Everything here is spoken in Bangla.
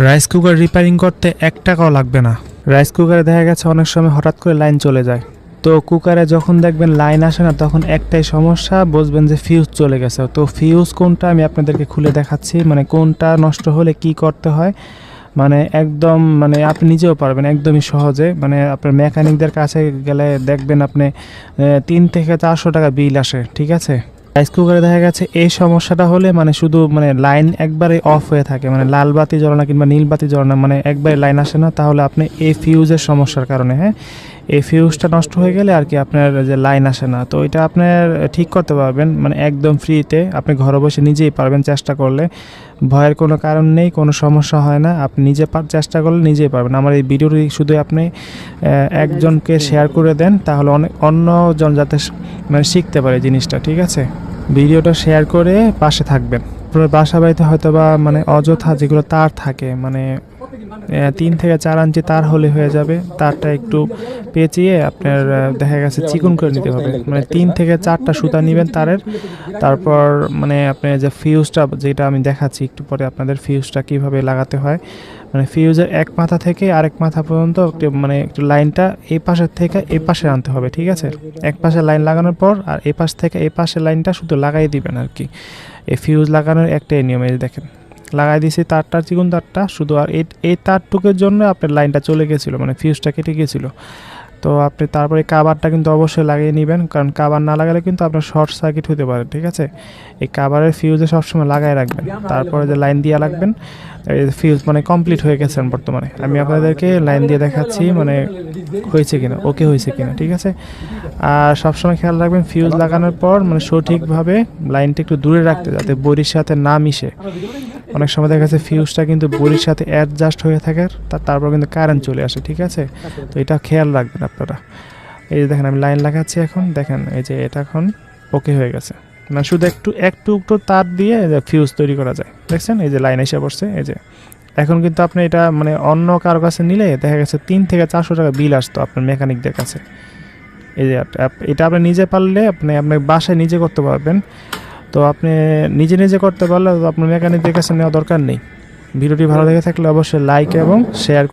রাইস কুকার রিপেয়ারিং করতে 1 টাকাও লাগবে না। রাইস কুকারে দেখা গেছে অনেক সময় হঠাৎ করে লাইন চলে যায়। তো কুকারে যখন দেখবেন লাইন আসে না, তখন একটাই সমস্যা, বুঝবেন যে ফিউজ চলে গেছে। তো ফিউজ কোনটা আমি আপনাদেরকে খুলে দেখাচ্ছি, মানে কোনটা নষ্ট হলে কি করতে হয়, মানে একদম মানে আপনি নিজেও পারবেন একদমই সহজে। মানে আপনার মেকানিকদের কাছে গেলে দেখবেন আপনি 3 থেকে 400 টাকা বিল আসে, ঠিক আছে। রাইস কুকারে দেখা গেছে এই সমস্যাটা হলে মানে শুধু মানে লাইন একবারে অফ হয়ে থাকে, মানে লাল বাতি জ্বলে না কিংবা নীল বাতি জ্বলে না, মানে একবারে লাইন আসে না, তাহলে আপনি এই ফিউজের সমস্যার কারণে, হ্যাঁ, এই ফিউজটা নষ্ট হয়ে গেলে আর কি আপনার যে লাইন আসে না। তো এটা আপনার ঠিক করতে পারবেন মানে একদম ফ্রিতে, আপনি ঘরে বসে নিজেই পারবেন চেষ্টা করলে। ভয়ের কোনো কারণ নেই, কোনো সমস্যা হয় না, আপনি নিজে চেষ্টা করলে নিজেই পারবেন। আমার এই ভিডিওটি শুধু আপনি একজনকে শেয়ার করে দেন, তাহলে অন্যজন যাতে মানে শিখতে পারে জিনিসটা, ঠিক আছে। ভিডিওটা শেয়ার করে পাশে থাকবেন। আপনার বাসা বাড়িতে হয়তো বা মানে অযথা যেগুলো তার থাকে, মানে 3 থেকে 4 ইঞ্চি তার হলে হয়ে যাবে। তারটা একটু পেঁচিয়ে আপনার দেখা গেছে চিকন করে নিতে হবে, মানে 3 থেকে 4টা সুতা নেবেন তারের। তারপর মানে আপনি যে ফিউজটা, যেটা আমি দেখাচ্ছি একটু পরে আপনাদের, ফিউজটা কিভাবে লাগাতে হয়, মানে ফিউজের এক মাথা থেকে আরেক মাথা পর্যন্ত মানে একটু লাইনটা এই পাশের থেকে এই পাশে আনতে হবে, ঠিক আছে। এক পাশে লাইন লাগানোর পর আর এই পাশ থেকে এই পাশে লাইনটা শুধু লাগাই দিবেন আর কি। এই ফিউজ লাগানোর একটাই নিয়ম, এই দেখেন লাগাই দিয়েছি তারটা, চিকন তারটা শুধু। আর এই তারটুকের জন্য আপনার লাইনটা চলে গেছিলো, মানে ফিউজটা কেটে গেছিলো। তো আপনি তারপরে কাভারটা কিন্তু অবশ্যই লাগিয়ে নেবেন, কারণ কাভার না লাগালে কিন্তু আপনার শর্ট সার্কিট হতে পারে, ঠিক আছে। এই কাভারের ফিউজে সবসময় লাগাই রাখবেন। তারপরে যে লাইন দিয়ে রাখবেন, ফিউজ মানে কমপ্লিট হয়ে গেছেন বর্তমানে। আমি আপনাদেরকে লাইন দিয়ে দেখাচ্ছি মানে হয়েছে কিনা, ওকে হয়েছে কিনা, ঠিক আছে। আর সবসময় খেয়াল রাখবেন ফিউজ লাগানোর পর মানে সঠিকভাবে লাইনটা একটু দূরে রাখতে, যাতে বডির সাথে না মিশে। অনেক সময় দেখা যাচ্ছে ফিউজটা কিন্তু বডির সাথে অ্যাডজাস্ট হয়ে থাকে, তারপর কিন্তু কারেন্ট চলে আসে, ঠিক আছে। তো এটা খেয়াল রাখবেন আপনারা। এই যে দেখেন আমি লাইন লাগাচ্ছি এখন, দেখেন এই যে এটা এখন ওকে হয়ে গেছে। মানে শুধু একটু তার দিয়ে ফিউজ তৈরি করা যায়, দেখছেন এই যে লাইন এসে পড়ছে। এই যে এখন কিন্তু আপনি এটা মানে অন্য কারো কাছে নিলে দেখা গেছে 3 থেকে 400 টাকা বিল আসতো আপনার মেকানিকদের কাছে। এই যে এটা আপনি নিজে পারলে আপনি আপনার বাসায় নিজে করতে পারবেন। তো আপনি নিজে করতে পারলে আপনার মেকানিকদের কাছে নেওয়া দরকার নেই। ভিডিওটি ভালো লেগে থাকলে অবশ্যই লাইক এবং শেয়ার